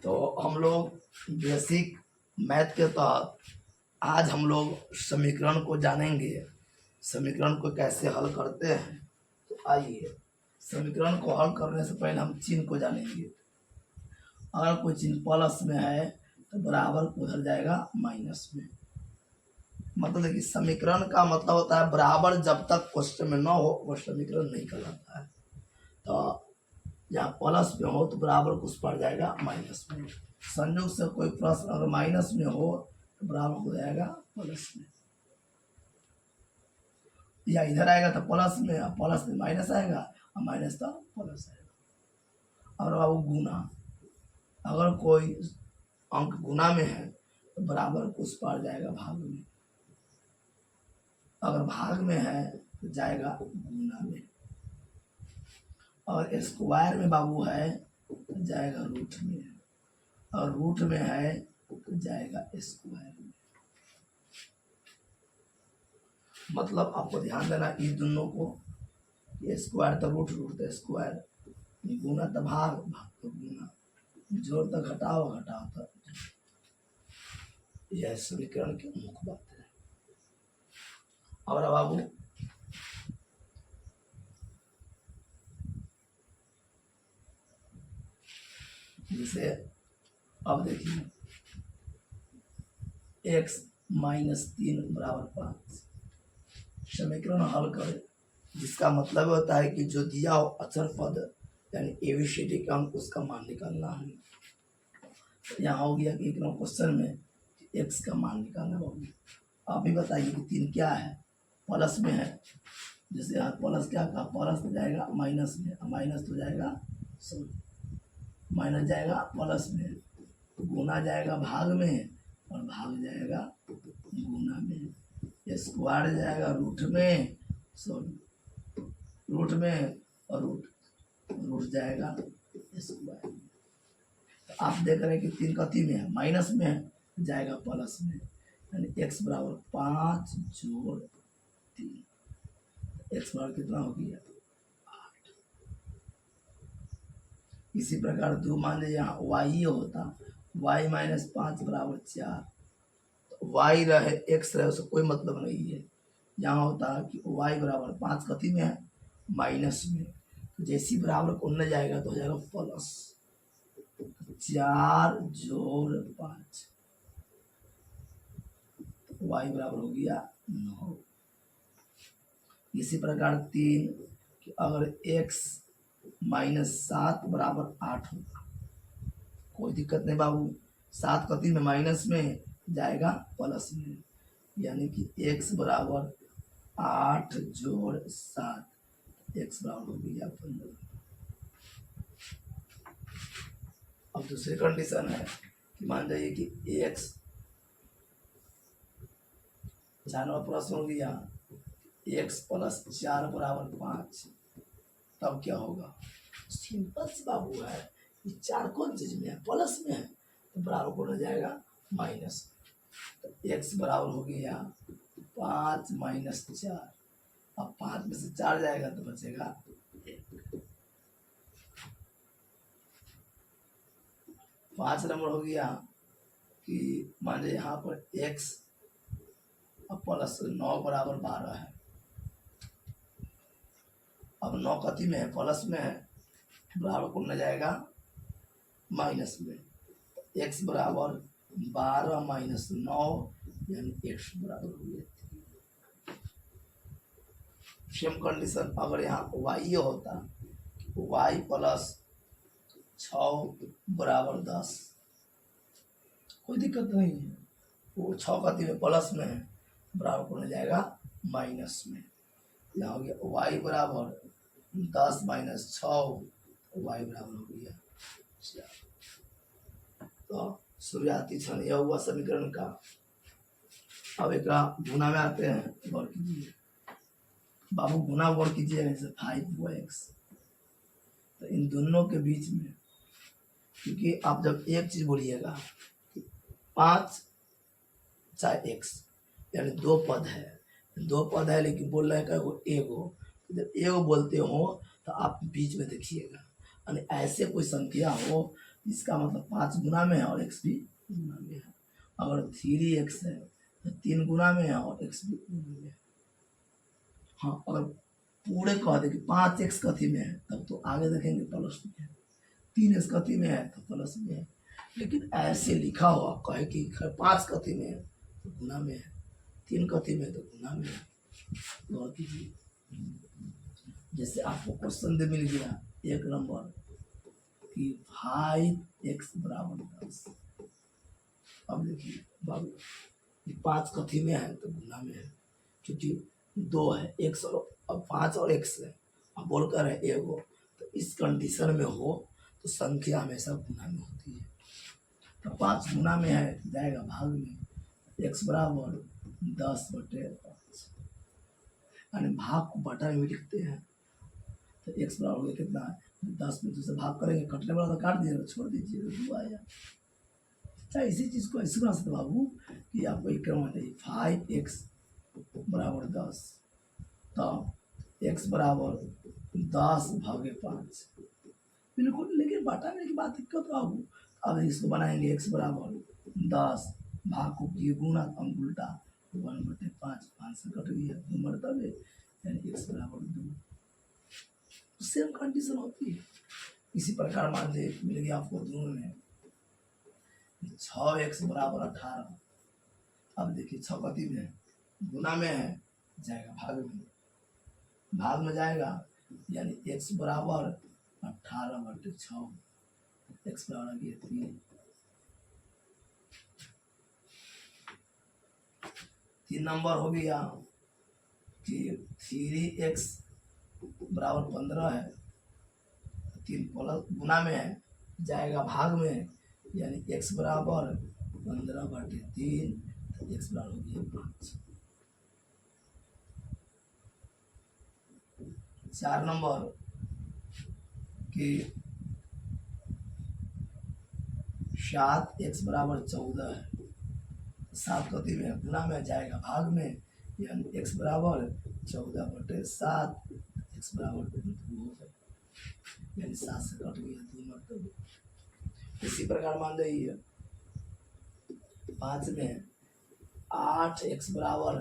तो हम लोग बेसिक मैथ के तहत आज हम लोग समीकरण को जानेंगे। समीकरण को कैसे हल करते हैं, तो आइए समीकरण को हल करने से पहले हम चिन्ह को जानेंगे। अगर कोई चिन्ह प्लस में है तो बराबर उधर जाएगा माइनस में। मतलब कि समीकरण का मतलब होता है बराबर जब तक क्वेश्चन में ना हो वह समीकरण नहीं कहलाता है। तो जहाँ प्लस में हो तो बराबर कुछ पड़ जाएगा माइनस में। संयोग से कोई प्रश्न अगर माइनस में हो तो बराबर हो जाएगा प्लस में, या इधर आएगा तो प्लस में, प्लस में माइनस आएगा और माइनस तो प्लस आएगा। और अब गुना, अगर कोई अंक गुना में है तो बराबर कुछ पड़ जाएगा भाग में। अगर भाग में है तो जाएगा गुना में, और स्क्वायर में बाबू है तो जाएगा रूट में, और रूट में है तो जाएगा स्क्वायर में। मतलब आपको ध्यान देना इन दोनों को, स्क्वायर तो रूट, रूट तो स्क्वायर, गुना तो भाग, भाग तो गुना, जोड़ तो घटाओ, घटाओ तो। यह समीकरण की मुख्य बात है। और बाबू जैसे अब देखिए x माइनस 3 बराबर 5 समीकरण हल करें, जिसका मतलब होता है कि जो दिया हो अचर पद यानी एबीसीडी का अंक उसका मान निकालना है। तो यहाँ हो गया कि एक क्वेश्चन में x का मान निकालना होगा। आप ही बताइए कि 3 क्या है, प्लस में है। जैसे यहाँ प्लस क्या कहा, प्लस तो जाएगा माइनस में, माइनस तो जाएगा माइनस जाएगा प्लस में, गुना जाएगा भाग में और भाग जाएगा गुना में, स्क्वायर जाएगा रूट में, सॉरी रूट में, और रूट जाएगा स्क्वायर में। तो आप देख रहे हैं कि 3 कथी में है, माइनस में है, जाएगा प्लस में, यानी x बराबर 5 जोड़ 3, x बराबर कितना हो गया 8। इसी प्रकार 2 मान लीजिए यहाँ y होता, y माइनस 5 बराबर 4, तो y रहे x रहे उससे कोई मतलब नहीं है। यहाँ होता कि y बराबर 5 कथी में है, माइनस में, तो जैसी बराबर को जाएगा तो हो जाएगा प्लस 4 जोड़ 5, y बराबर हो गया 9। इसी प्रकार 3 कि अगर x माइनस 7 बराबर 8 होगा, कोई दिक्कत नहीं बाबू, 7 कथी में माइनस में जाएगा प्लस में, यानी कि x बराबर 8 जोड़ 7, x बराबर हो गया 15। अब दूसरी कंडीशन है कि मान जाइए कि x, जानवा प्रश्न हो गया x प्लस 4 बराबर 5, तब क्या होगा। सिंपल सी बाबू है, ये 4 कौन चीज में है, प्लस में है, तो बराबर को जाएगा माइनस। तो x बराबर हो गया 5 माइनस 4, अब 5 में से 4 जाएगा तो बचेगा 1। 5 नंबर हो गया कि मान लीजिए यहाँ पर x अब प्लस 9 बराबर 12 है। अब 9 कथी में है, प्लस में है, बराबर को न जाएगा माइनस में, x बराबर 12 माइनस 9 यानी x बराबर हो गया। सेम कंडीशन अगर यहाँ y होता, y प्लस 6 बराबर 10, कोई दिक्कत नहीं है, वो 6 कथी में प्लस में है, बराबर को न जाएगा माइनस में। यहाँ हो गया y बराबर 10 माइनस 6, y बराबर हो गया 4। तो शुरुआती क्षण यह हुआ समीकरण का। अब एक गुना में आते हैं, गौर कीजिए बाबू, गुना गौर कीजिए, जैसे 5x, तो इन दोनों के बीच में, क्योंकि आप जब एक चीज बोलिएगा 5 चाहे x, यानी 2 पद है, 2 पद है लेकिन बोल रहे हैं एगो, जब एगो बोलते हो तो आप बीच में देखिएगा, यानी ऐसे कोई संख्या हो इसका मतलब 5 गुना में है और x भी गुना में है। अगर 3x है तो 3 गुना में है और x भी गुना में है। हाँ, अगर पूरे कह दे कि 5x कथी में है तब तो आगे देखेंगे प्लस में है, 3x कथी में है तो प्लस में है। लेकिन ऐसे लिखा हुआ कहे कि 5 कथी में है तो गुना में है, 3 कथी में है तो गुना में है। गौर कीजिए, जैसे आपको क्वेश्चन दे मिल गया 1 नंबर कि 5x बराबर 10। अब देखिए बाबू, 5 कथी में है तो गुना में है, क्योंकि 2 है, x और अब 5 और x है, अब बोलकर है एगो, तो इस कंडीशन में हो तो संख्या हमेशा गुना में होती है। तो 5 गुना में है जाएगा भाग में, x बराबर 10/5, यानी भाग को बटा में लिखते हैं। तो x बराबर हो गया कितना है, 10 में 2 से भाग करेंगे, कटने वाला तो काट दीजिएगा, छोड़ दीजिएगा, 2 आया। चाहे इसी चीज़ को ऐसे बना सकते बाबू कि आपको एक क्रम चाहिए 5x बराबर 10, तो x बराबर 10/5 बिल्कुल। लेकिन बाटा में की बात दिक्कत बाबू, अब इसको बनाएंगे x बराबर 10, भाग को किए गुना, हम उल्टा 1/5, 5 से कट गया 2 मरतबे, यानी x बराबर 2। सेम कंडीशन होती है। इसी प्रकार मान लीजिए मिल गया आपको दोनों में 6x बराबर 18। अब देखिए 6 कथी में है, गुना में है, जाएगा भाग में, भाग में जाएगा, यानी x बराबर 18/6, x बराबर गया 3 नंबर हो गया कि 3x बराबर 15 है, 3 प्लस गुना में है, जाएगा भाग में, यानी x बराबर 15/3, x बराबर हो गया 5। 4 नंबर कि 7x बराबर 14 है, 7 कथी में गुना में जाएगा भाग में, यानी x बराबर 14/7, x बराबर 2 है, यानी 7 से कट गया 2 मरतबे। इसी प्रकार मान लीजिए 5 में 8x बराबर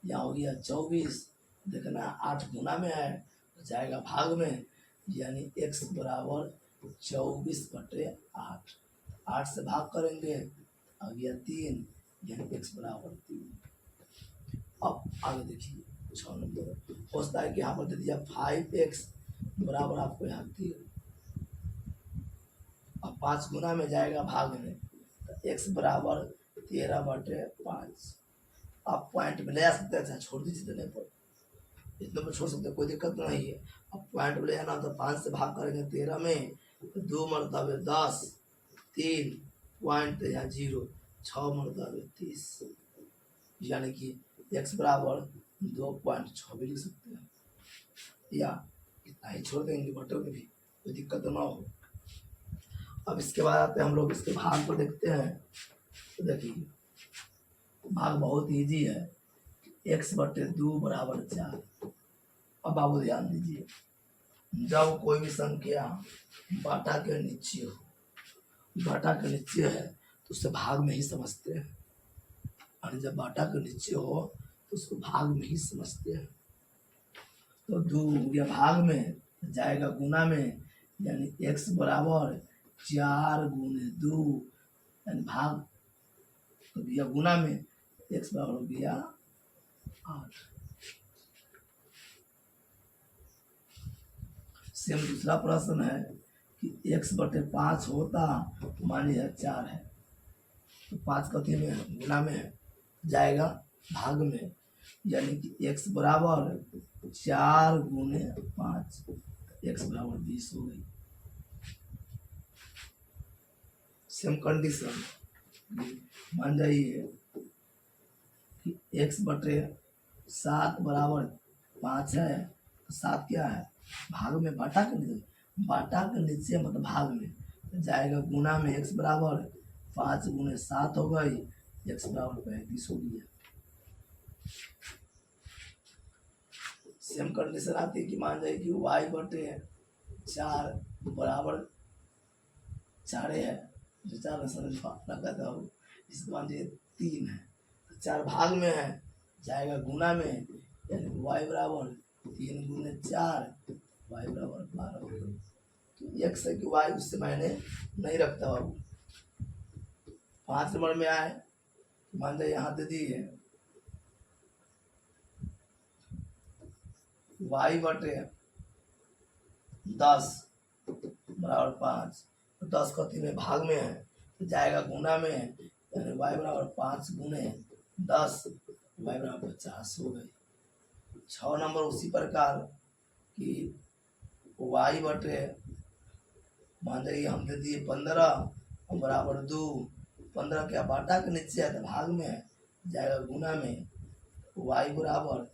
यहाँ हो गया 24, देखना 8 गुना में है तो जाएगा भाग में, यानी x बराबर 24/8, 8 से भाग करेंगे आ गया 3, यानी x बराबर 3। अब आगे देखिए 6 नंबर हो सकता है कि यहाँ पर दे दिया 5x बराबर आपको यहाँ 3, अब 5 गुना में जाएगा भाग में, तो x बराबर 13/5। आप पॉइंट में ले आ सकते हैं, छोड़ दीजिए देने पर, इतने पर छोड़ सकते हैं, कोई दिक्कत नहीं है। अब पॉइंट में ले आना तो 5 से भाग करेंगे 13 में, तो 2 मरतबे 10, 3 पॉइंट यहाँ 0, 6 मरतबे 30, यानी कि x बराबर 2.6 भी लिख सकते हैं, या इतना ही छोड़ देंगे बटो में भी, कोई दिक्कत ना हो। अब इसके बाद आते हैं हम लोग इसके भाग को देखते हैं। तो देखिए भाग बहुत इजी है, x/2 बराबर 4। अब बाबू ध्यान दीजिए, जब कोई भी संख्या बाटा के नीचे हो, बाटा के नीचे है तो उससे भाग में ही समझते हैं, और जब बाटा के नीचे हो तो उसको भाग में ही समझते हैं। तो 2 या भाग में जाएगा गुना में, यानी x बराबर 4 गुने 2, यानी भाग तो दिया गुना में, x बराबर हो गया 8। सेम दूसरा प्रश्न है कि x/5 होता, मान लीजिए 4 है, तो 5 कथी में है, गुना में है, जाएगा भाग में, यानी कि x बराबर 4 गुने 5, x बराबर 20 हो गई। सेम कंडीशन मान जाइए कि x/7 बराबर 5 है, तो 7 क्या है, भाग में, बाटा के नीचे, बाटा के नीचे मतलब भाग में, तो जाएगा गुना में, x बराबर 5 गुने 7 हो गई, x बराबर 35 हो गया। सेम कंडीशन आती है कि मान जाए कि y/4 बराबर चारे है, जो 4 में समझ लगाता हूँ। इसके बाद ये 3 है, तो 4 भाग में है, जाएगा गुना में, यानी y बराबर 3 गुने 4, y बराबर 12। तो x है कि y उससे मैंने नहीं रखता बाबू। 5 नंबर में आए, मान जाए यहाँ दे दी है y बटे 10 बराबर 5, तो 10 का 3 में भाग में है, तो जाएगा गुना में, यानी y बराबर 5 गुने 10, y बराबर 50 हो गई। 6 नंबर उसी प्रकार कि y बटे मान जाइए हम दे दिए 15 बराबर 2, 15 क्या बाटा के नीचे है तो भाग में है, जाएगा गुना में, y बराबर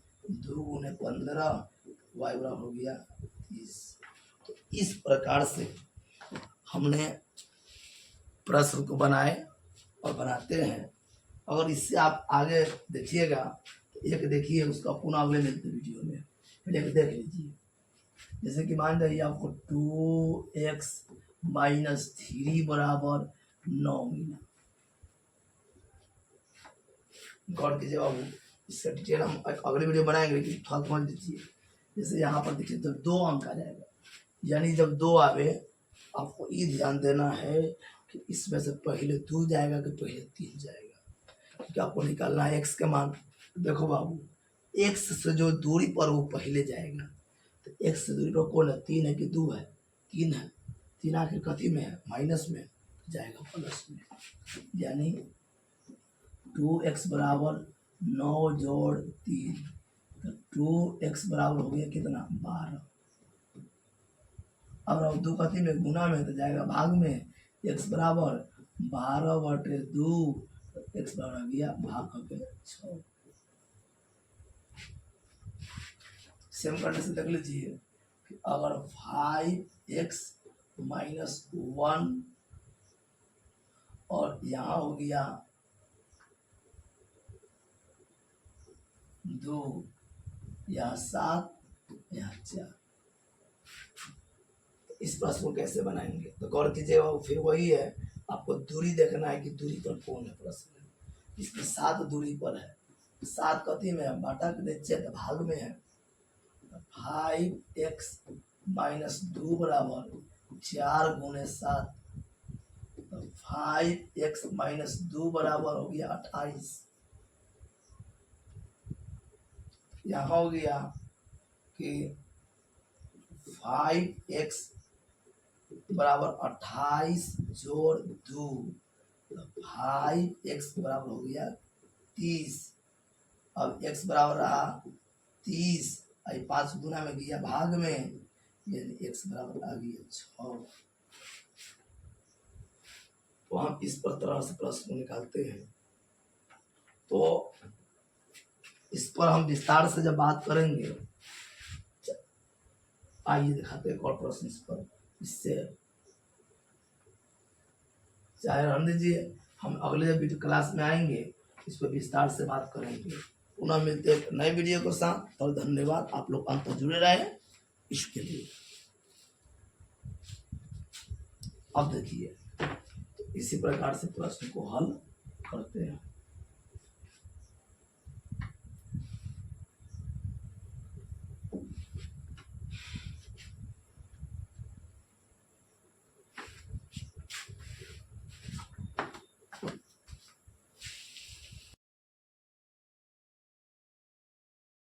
2 गुने 15, y बराबर हो गया 30। तो इस प्रकार से हमने प्रश्न को बनाए और बनाते हैं। अगर इससे आप आगे देखिएगा तो एक देखिए उसका पुनः अगले मिलते वीडियो में, फिर एक देख लीजिए। जैसे कि मान जाइए आपको 2x माइनस 3 बराबर 9 मिला। गौर कीजिए बाबू, इसका डिटेल हम अगले वीडियो बनाएंगे, लेकिन थोड़ा समझ लीजिए। जैसे यहाँ पर देखिए तो 2 अंक आ जाएगा, यानी जब 2 आवे आपको ये ध्यान देना है कि इसमें से पहले 2 जाएगा कि पहले 3 जाएगा, क्योंकि आपको निकालना है x का मान। देखो बाबू, x से जो दूरी पर वो पहले जाएगा, तो x से दूरी पर कौन है, 3 है कि 2 है, 3 है। 3 आखिर कथी में है, माइनस में, जाएगा प्लस में, यानी 2x बराबर 9 जोड़ 3, तो 2x बराबर हो गया कितना, 12। अब 2 कथी में, गुना में, तो जाएगा भाग में, x बराबर 12 बटे 2, x बराबर आ गया भाग करके 6। सेम करने से देख लीजिए, अगर 5x माइनस 1 और यहाँ हो गया 2, यहाँ 7, यहाँ 4, इस प्रश्न को कैसे बनाएंगे? तो गौर कीजिएगा, फिर वही है, आपको दूरी देखना है कि दूरी पर कौन है प्रश्न। इसमें 7 दूरी पर है, 7 कथी में है, बाटा के नीचे तो भाग में है। 5x माइनस 2 बराबर 4 गुने 7, तो 5x माइनस 2 बराबर हो गया 28। यहाँ हो गया कि 5x बराबर 28 जोड़ 2, तो 5x बराबर हो गया 30। अब x बराबर रहा 30, 5 गुना में गया भाग में, यानी x बराबर आ गया 6। तो हम इस तरह से प्रश्न को निकालते हैं। तो इस पर हम विस्तार से जब बात करेंगे, आइए दिखाते हैं और प्रश्न इस पर, इससे चाहे रहने दीजिए, हम अगले वीडियो क्लास में आएंगे, इस पर विस्तार से बात करेंगे। पुनः मिलते हैं नए वीडियो के साथ, और धन्यवाद, आप लोग अंत तक जुड़े रहे इसके लिए। अब देखिए, इसी प्रकार से प्रश्न को हल करते हैं।